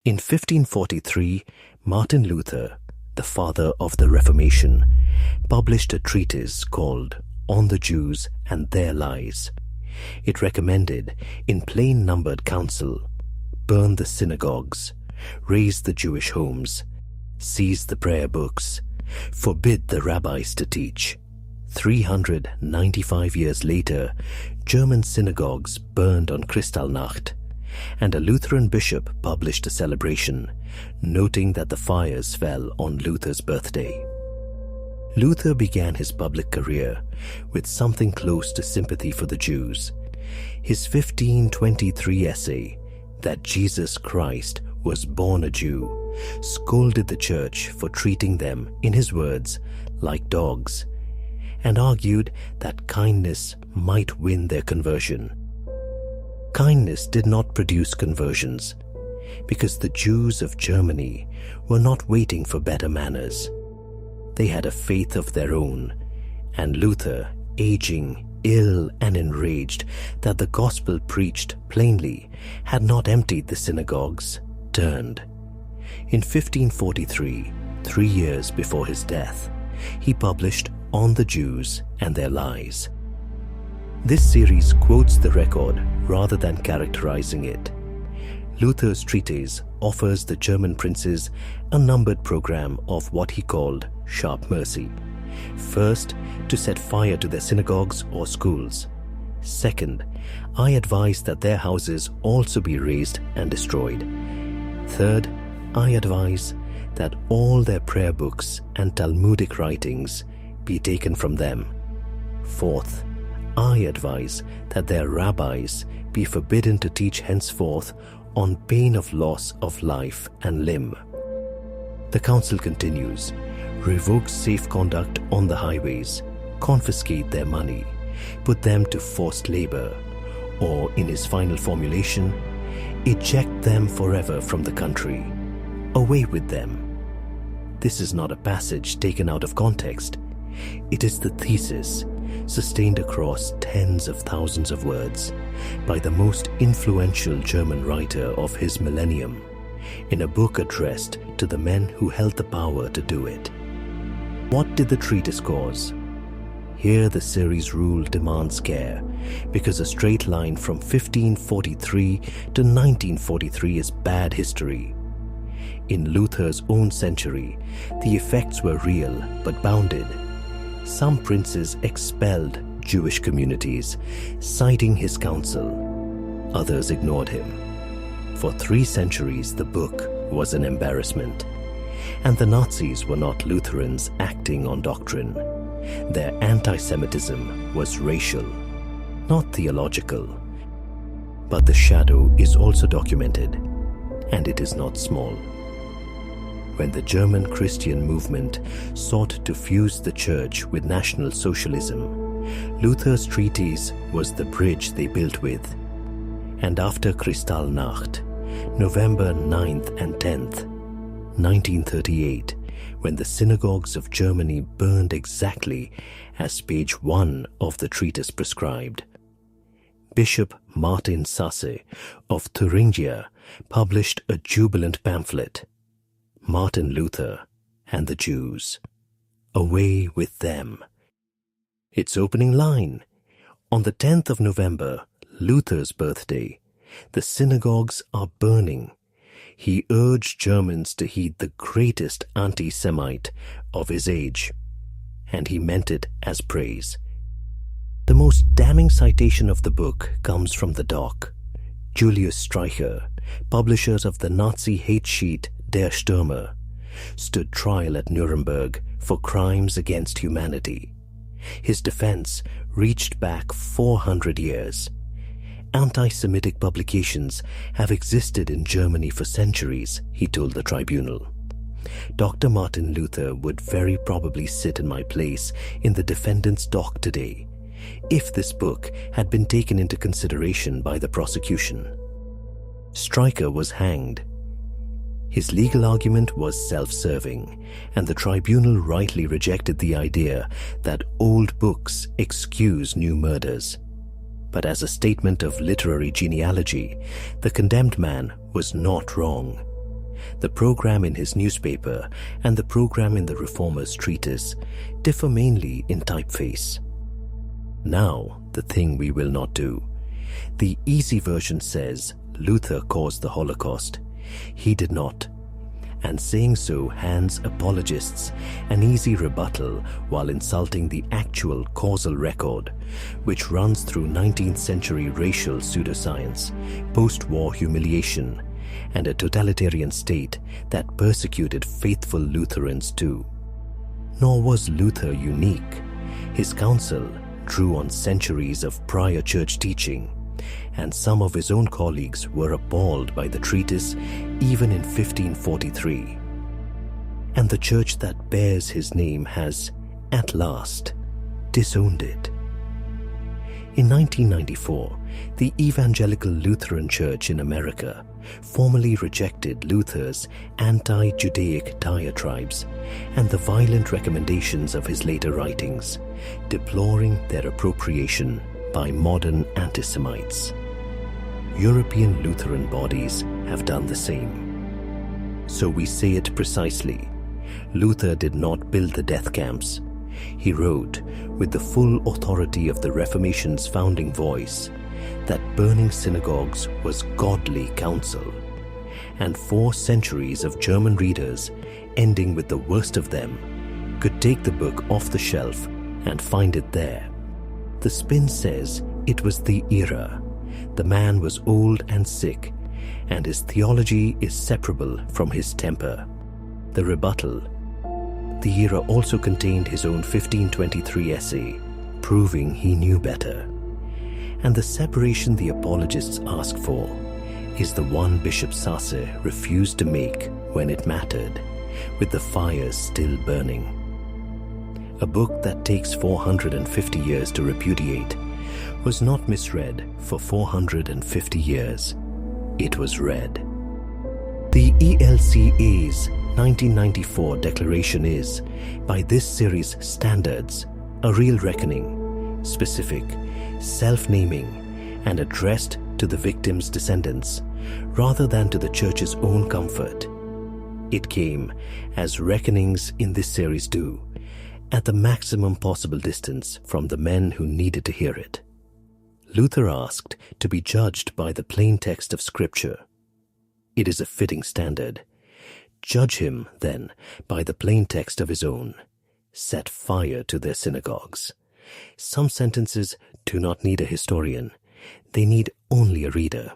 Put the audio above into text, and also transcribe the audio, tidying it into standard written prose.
In 1543, Martin Luther, the father of the Reformation, published a treatise called On the Jews and Their Lies. It recommended, in plain numbered counsel, burn the synagogues, raze the Jewish homes, seize the prayer books, forbid the rabbis to teach. 395 years later, German synagogues burned on Kristallnacht, and a Lutheran bishop published a celebration, noting that the fires fell on Luther's birthday. Luther began his public career with something close to sympathy for the Jews. His 1523 essay, That Jesus Christ was born a Jew, scolded the church for treating them, in his words, like dogs, and argued that kindness might win their conversion. Kindness did not produce conversions, because the Jews of Germany were not waiting for better manners. They had a faith of their own, and Luther, aging, ill and enraged that the gospel preached plainly had not emptied the synagogues, turned. In 1543, 3 years before his death, he published On the Jews and Their Lies. This series quotes the record rather than characterizing it. Luther's treatise offers the German princes a numbered program of what he called sharp mercy. First, to set fire to their synagogues or schools. Second, I advise that their houses also be razed and destroyed. Third, I advise that all their prayer books and Talmudic writings be taken from them. Fourth, I advise that their rabbis be forbidden to teach henceforth on pain of loss of life and limb. The council continues, revoke safe conduct on the highways, confiscate their money, put them to forced labor, or in his final formulation, eject them forever from the country. Away with them. This is not a passage taken out of context. It is the thesis, sustained across tens of thousands of words, by the most influential German writer of his millennium, in a book addressed to the men who held the power to do it. What did the treatise cause? Here the series rule demands care, because a straight line from 1543 to 1943 is bad history. In Luther's own century, the effects were real but bounded. Some princes expelled Jewish communities, citing his counsel. Others ignored him. For 3 centuries, the book was an embarrassment. And the Nazis were not Lutherans acting on doctrine. Their antisemitism was racial, not theological. But the shadow is also documented, and it is not small. When the German Christian movement sought to fuse the church with National Socialism, Luther's treatise was the bridge they built with. And after Kristallnacht, November 9th and 10th, 1938, when the synagogues of Germany burned exactly as page 1 of the treatise prescribed, Bishop Martin Sasse of Thuringia published a jubilant pamphlet, Martin Luther and the Jews, Away with Them. Its opening line, on the 10th of November, Luther's birthday, the synagogues are burning. He urged Germans to heed the greatest anti-Semite of his age, and he meant it as praise. The most damning citation of the book comes from the doc, Julius Streicher, publishers of the Nazi hate sheet Der Stürmer, stood trial at Nuremberg for crimes against humanity. His defense reached back 400 years. Anti-Semitic publications have existed in Germany for centuries, he told the tribunal. Dr. Martin Luther would very probably sit in my place in the defendant's dock today, if this book had been taken into consideration by the prosecution. Streicher was hanged. His legal argument was self-serving, and the tribunal rightly rejected the idea that old books excuse new murders. But as a statement of literary genealogy, the condemned man was not wrong. The program in his newspaper and the program in the Reformer's treatise differ mainly in typeface. Now, the thing we will not do. The easy version says Luther caused the Holocaust. He did not. And saying so hands apologists an easy rebuttal while insulting the actual causal record, which runs through 19th century racial pseudoscience, post-war humiliation, and a totalitarian state that persecuted faithful Lutherans too. Nor was Luther unique. His counsel drew on centuries of prior church teaching, and some of his own colleagues were appalled by the treatise even in 1543. And the church that bears his name has, at last, disowned it. In 1994, the Evangelical Lutheran Church in America formally rejected Luther's anti-Judaic diatribes and the violent recommendations of his later writings, deploring their appropriation by modern antisemites. European Lutheran bodies have done the same. So we say it precisely. Luther did not build the death camps. He wrote, with the full authority of the Reformation's founding voice, that burning synagogues was godly counsel, and 4 centuries of German readers, ending with the worst of them, could take the book off the shelf and find it there. The spin says it was the era. The man was old and sick, and his theology is separable from his temper. The rebuttal: the era also contained his own 1523 essay, proving he knew better. And the separation the apologists ask for is the one Bishop Sasse refused to make when it mattered, with the fires still burning. A book that takes 450 years to repudiate was not misread for 450 years. It was read. The ELCA's 1994 declaration is, by this series' standards, a real reckoning, specific, self-naming, and addressed to the victims' descendants, rather than to the Church's own comfort. It came, as reckonings in this series do, at the maximum possible distance from the men who needed to hear it. Luther asked to be judged by the plain text of Scripture. It is a fitting standard. Judge him, then, by the plain text of his own. Set fire to their synagogues. Some sentences do not need a historian. They need only a reader.